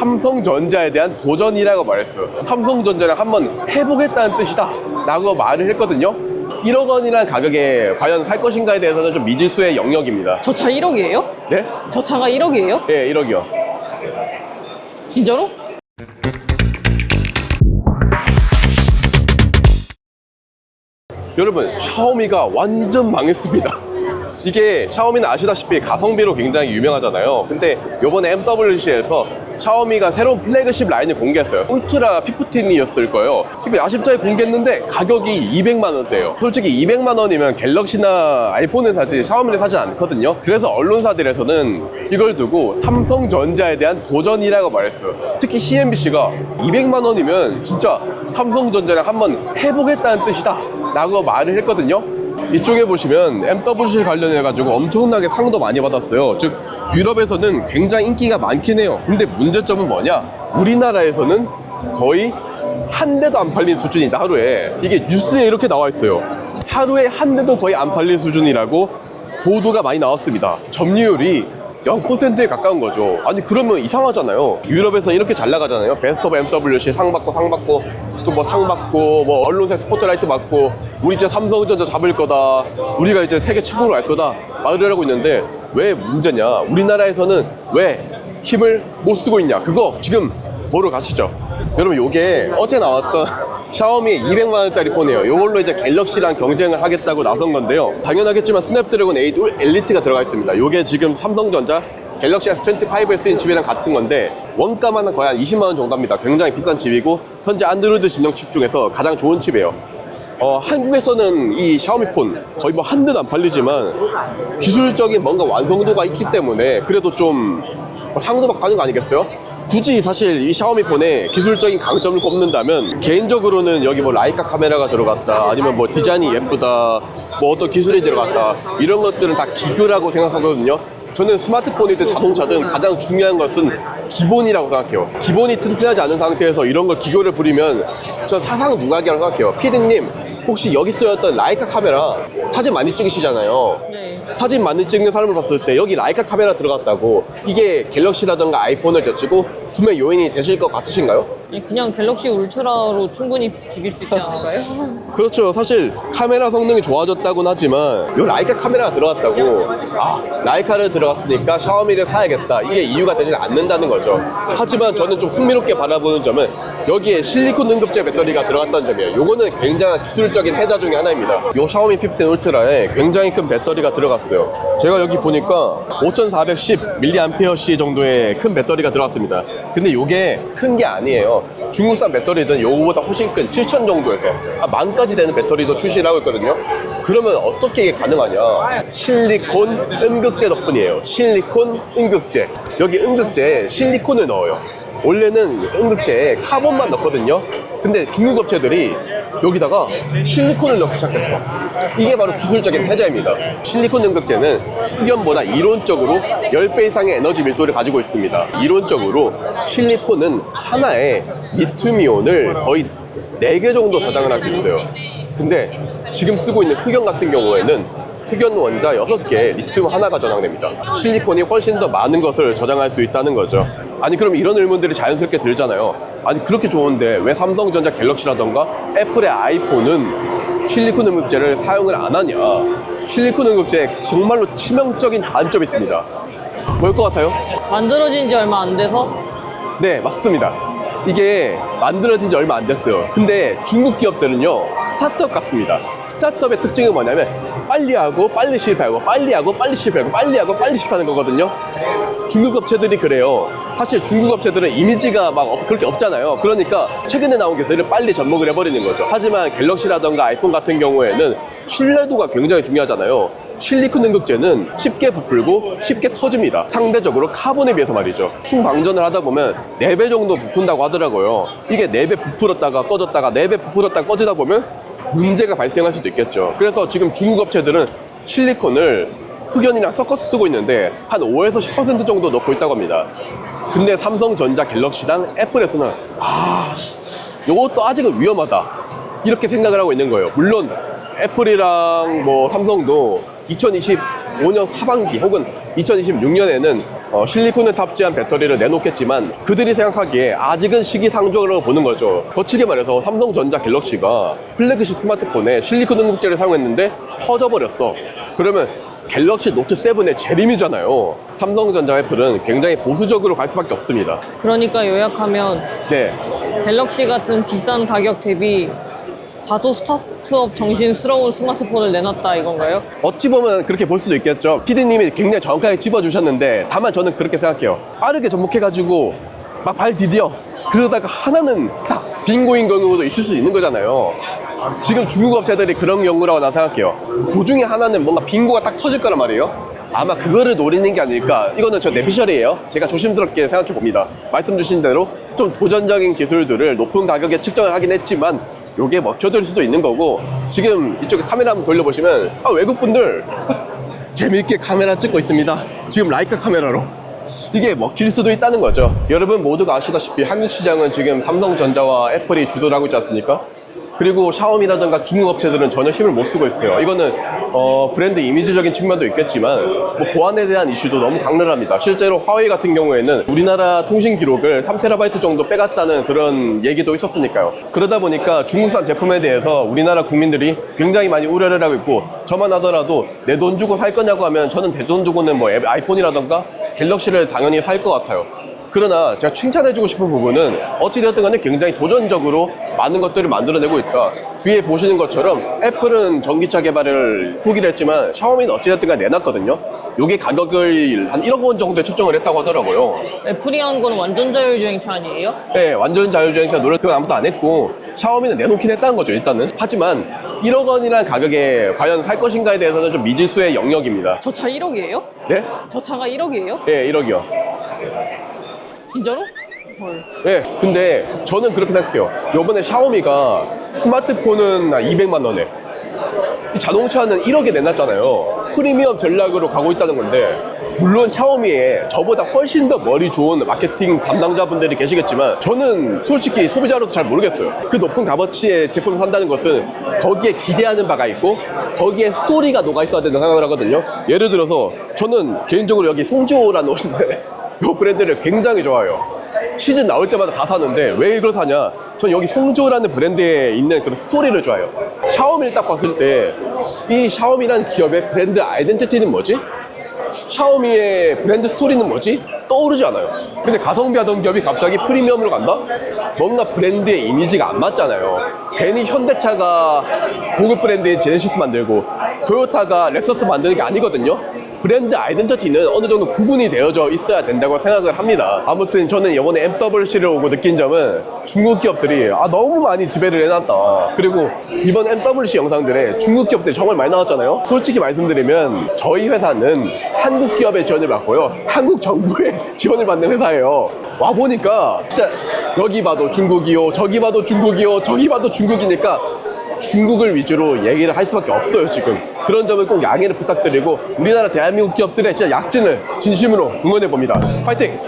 삼성전자에 대한 도전이라고 말했어요. 삼성전자를 한번 해보겠다는 뜻이다 라고 말을 했거든요. 1억 원이라는 가격에 과연 살 것인가에 대해서는 좀 미지수의 영역입니다. 저 차 1억이에요? 네? 저 차가 1억이에요? 네, 1억이요. 진짜로? 여러분, 샤오미가 완전 망했습니다. 이게 샤오미는 아시다시피 가성비로 굉장히 유명하잖아요. 근데 요번에 MWC에서 샤오미가 새로운 플래그십 라인을 공개했어요. 울트라 P15이었을 거예요. 이거 야심차게 공개했는데 가격이 200만 원대예요. 솔직히 200만 원이면 갤럭시나 아이폰을 사지 샤오미를 사지 않거든요. 그래서 언론사들에서는 이걸 두고 삼성전자에 대한 도전이라고 말했어요. 특히 CNBC가 200만 원이면 진짜 삼성전자를 한번 해보겠다는 뜻이다 라고 말을 했거든요. 이쪽에 보시면 MWC 관련해가지고 엄청나게 상도 많이 받았어요. 즉 유럽에서는 굉장히 인기가 많긴 해요. 근데 문제점은 뭐냐, 우리나라에서는 거의 한 대도 안 팔린 수준이다. 하루에 이게 뉴스에 이렇게 나와 있어요. 하루에 한 대도 거의 안 팔린 수준이라고 보도가 많이 나왔습니다. 점유율이 0%에 가까운 거죠. 아니 그러면 이상하잖아요. 유럽에서 이렇게 잘 나가잖아요. 베스트 오브 MWC 상 받고 또 뭐 상 받고 뭐 언론사 스포트라이트 받고 우리 이제 삼성전자 잡을 거다, 우리가 이제 세계 최고로 갈 거다 말을 하고 있는데 왜 문제냐, 우리나라에서는 왜 힘을 못 쓰고 있냐, 그거 지금 보러 가시죠. 여러분, 요게 어제 나왔던 샤오미 200만 원짜리 폰이에요. 요걸로 이제 갤럭시랑 경쟁을 하겠다고 나선 건데요. 당연하겠지만 스냅드래곤 8 엘리트가 들어가 있습니다. 요게 지금 삼성전자 갤럭시 S25에 쓰인 칩이랑 같은 건데 원가만 거의 한 20만 원 정도 합니다. 굉장히 비싼 칩이고 현재 안드로이드 진영 칩 중에서 가장 좋은 칩이에요. 한국에서는 이 샤오미 폰 거의 뭐 한 대도 안 팔리지만 기술적인 뭔가 완성도가 있기 때문에 그래도 좀 상도 받고 하는 거 아니겠어요? 굳이 사실 이 샤오미 폰에 기술적인 강점을 꼽는다면 개인적으로는 여기 뭐 라이카 카메라가 들어갔다, 아니면 뭐 디자인이 예쁘다, 뭐 어떤 기술이 들어갔다, 이런 것들은 다 기교라고 생각하거든요. 저는 스마트폰이든 자동차든 가장 중요한 것은 기본이라고 생각해요. 기본이 튼튼하지 않은 상태에서 이런 걸 기교를 부리면 전 사상 누각이라고 생각해요. 피디님, 혹시 여기 쓰였던 라이카 카메라 사진 많이 찍으시잖아요. 네. 사진 많이 찍는 사람을 봤을 때 여기 라이카 카메라 들어갔다고 이게 갤럭시라던가 아이폰을 제치고 구매 요인이 되실 것 같으신가요? 그냥 갤럭시 울트라로 충분히 비빌 수 있지 않을까요? 그렇죠. 사실 카메라 성능이 좋아졌다고는 하지만 요 라이카 카메라가 들어갔다고 라이카를 들어갔으니까 샤오미를 사야겠다, 이게 이유가 되지 않는다는 거죠. 하지만 저는 좀 흥미롭게 바라보는 점은 여기에 실리콘 응급제 배터리가 들어갔다는 점이에요. 요거는 굉장한 기술적인 혜자 중에 하나입니다. 요 샤오미 15 울트라에 굉장히 큰 배터리가 들어갔어요. 제가 여기 보니까 5410mAh 정도의 큰 배터리가 들어갔습니다. 근데 요게 큰 게 아니에요. 중국산 배터리든 요거보다 훨씬 큰 7000 정도에서 10,000까지 되는 배터리도 출시를 하고 있거든요. 그러면 어떻게 이게 가능하냐, 실리콘 음극제 덕분이에요. 실리콘 음극제. 여기 음극제에 실리콘을 넣어요. 원래는 음극제에 카본만 넣거든요. 근데 중국 업체들이 여기다가 실리콘을 넣기 시작했어. 이게 바로 기술적인 혜자입니다. 실리콘 음극제는 흑연보다 이론적으로 10배 이상의 에너지 밀도를 가지고 있습니다. 이론적으로 실리콘은 하나에 리튬이온을 거의 4개 정도 저장을 할 수 있어요. 근데 지금 쓰고 있는 흑연 같은 경우에는 흑연 원자 6개에 리튬 하나가 저장됩니다. 실리콘이 훨씬 더 많은 것을 저장할 수 있다는 거죠. 아니 그럼 이런 의문들이 자연스럽게 들잖아요. 아니 그렇게 좋은데 왜 삼성전자 갤럭시라던가 애플의 아이폰은 실리콘 음극제를 사용을 안 하냐. 실리콘 음극제에 정말로 치명적인 단점이 있습니다. 뭘 것 같아요? 만들어진 지 얼마 안 돼서? 네, 맞습니다. 이게 만들어진 지 얼마 안 됐어요. 근데 중국 기업들은요, 스타트업 같습니다. 스타트업의 특징은 뭐냐면 빨리 하고 빨리 실패하고 빨리 하고 빨리 실패하고 빨리 하고 빨리 실패하는 거거든요. 중국 업체들이 그래요. 사실 중국 업체들은 이미지가 막 그렇게 없잖아요. 그러니까 최근에 나온 기술을 빨리 접목을 해버리는 거죠. 하지만 갤럭시라던가 아이폰 같은 경우에는 신뢰도가 굉장히 중요하잖아요. 실리콘 음극제는 쉽게 부풀고 쉽게 터집니다. 상대적으로 카본에 비해서 말이죠. 충방전을 하다 보면 4배 정도 부푼다고 하더라고요. 이게 4배 부풀었다가 꺼졌다가 4배 부풀었다가 꺼지다 보면 문제가 발생할 수도 있겠죠. 그래서 지금 중국 업체들은 실리콘을 흑연이랑 섞어서 쓰고 있는데 한 5에서 10% 정도 넣고 있다고 합니다. 근데 삼성전자 갤럭시랑 애플에서는 이것도 아직은 위험하다 이렇게 생각을 하고 있는 거예요. 물론 애플이랑 뭐 삼성도 2025년 하반기 혹은 2026년에는 실리콘을 탑재한 배터리를 내놓겠지만 그들이 생각하기에 아직은 시기상조라고 보는 거죠. 거칠게 말해서 삼성전자 갤럭시가 플래그십 스마트폰에 실리콘 응급제를 사용했는데 터져버렸어. 그러면 갤럭시 노트 7의 재림이잖아요. 삼성전자 애플은 굉장히 보수적으로 갈 수밖에 없습니다. 그러니까 요약하면 네. 갤럭시 같은 비싼 가격 대비 다소 스타트업 정신스러운 스마트폰을 내놨다 이건가요? 어찌 보면 그렇게 볼 수도 있겠죠. PD님이 굉장히 정확하게 짚어주셨는데 다만 저는 그렇게 생각해요. 빠르게 접목해가지고 막 발 디뎌. 그러다가 하나는 딱 빙고인 경우도 있을 수 있는 거잖아요. 지금 중국 업체들이 그런 경우라고 난 생각해요. 그 중에 하나는 뭔가 빙고가 딱 터질 거란 말이에요. 아마 그거를 노리는 게 아닐까. 이거는 저 내피셜이에요. 제가 조심스럽게 생각해 봅니다. 말씀 주신 대로 좀 도전적인 기술들을 높은 가격에 측정을 하긴 했지만 요게 먹혀들 수도 있는 거고, 지금 이쪽에 카메라 한번 돌려보시면 외국분들 재밌게 카메라 찍고 있습니다. 지금 라이카 카메라로. 이게 먹힐 수도 있다는 거죠. 여러분 모두가 아시다시피 한국 시장은 지금 삼성전자와 애플이 주도를 하고 있지 않습니까? 그리고 샤오미라든가 중국 업체들은 전혀 힘을 못 쓰고 있어요. 이거는 브랜드 이미지적인 측면도 있겠지만 뭐 보안에 대한 이슈도 너무 강렬합니다. 실제로 화웨이 같은 경우에는 우리나라 통신 기록을 3TB 정도 빼갔다는 그런 얘기도 있었으니까요. 그러다 보니까 중국산 제품에 대해서 우리나라 국민들이 굉장히 많이 우려를 하고 있고, 저만 하더라도 내 돈 주고 살 거냐고 하면 저는 내 돈 주고는 뭐 아이폰이라든가 갤럭시를 당연히 살 것 같아요. 그러나 제가 칭찬해주고 싶은 부분은 어찌되었든 간에 굉장히 도전적으로 많은 것들을 만들어내고 있다. 뒤에 보시는 것처럼 애플은 전기차 개발을 포기를 했지만 샤오미는 어찌되었든 간에 내놨거든요. 요게 가격을 한 1억 원 정도에 책정을 했다고 하더라고요. 애플이 한 거는 완전 자율주행차 아니에요? 네, 완전 자율주행차 노력 그건 아무도 안 했고 샤오미는 내놓긴 했다는 거죠, 일단은. 하지만 1억 원이라는 가격에 과연 살 것인가에 대해서는 좀 미지수의 영역입니다. 저 차 1억이에요? 네? 저 차가 1억이에요? 네, 1억이요. 진짜로? 헐. 네, 근데 저는 그렇게 생각해요. 요번에 샤오미가 스마트폰은 200만 원에 이 자동차는 1억에 내놨잖아요. 프리미엄 전략으로 가고 있다는 건데, 물론 샤오미에 저보다 훨씬 더 머리 좋은 마케팅 담당자분들이 계시겠지만 저는 솔직히 소비자로서 잘 모르겠어요. 그 높은 값어치의 제품을 산다는 것은 거기에 기대하는 바가 있고 거기에 스토리가 녹아 있어야 된다고 생각을 하거든요. 예를 들어서 저는 개인적으로 여기 송지호라는 옷인데 이 브랜드를 굉장히 좋아해요. 시즌 나올 때마다 다 사는데 왜 이걸 사냐? 전 여기 송지호라는 브랜드에 있는 그런 스토리를 좋아해요. 샤오미를 딱 봤을 때 이 샤오미라는 기업의 브랜드 아이덴티티는 뭐지? 샤오미의 브랜드 스토리는 뭐지? 떠오르지 않아요. 근데 가성비 하던 기업이 갑자기 프리미엄으로 간다? 뭔가 브랜드의 이미지가 안 맞잖아요. 괜히 현대차가 고급 브랜드의 제네시스 만들고 토요타가 렉서스 만드는 게 아니거든요. 브랜드 아이덴티티는 어느 정도 구분이 되어져 있어야 된다고 생각을 합니다. 아무튼 저는 이번에 MWC를 오고 느낀 점은 중국 기업들이 너무 많이 지배를 해놨다. 그리고 이번 MWC 영상들에 중국 기업들이 정말 많이 나왔잖아요. 솔직히 말씀드리면 저희 회사는 한국 기업의 지원을 받고요, 한국 정부의 지원을 받는 회사예요. 와보니까 진짜 여기 봐도 중국이요, 저기 봐도 중국이요, 저기 봐도 중국이니까 중국을 위주로 얘기를 할 수밖에 없어요. 지금 그런 점은 꼭 양해를 부탁드리고 우리나라 대한민국 기업들의 진짜 약진을 진심으로 응원해 봅니다. 파이팅!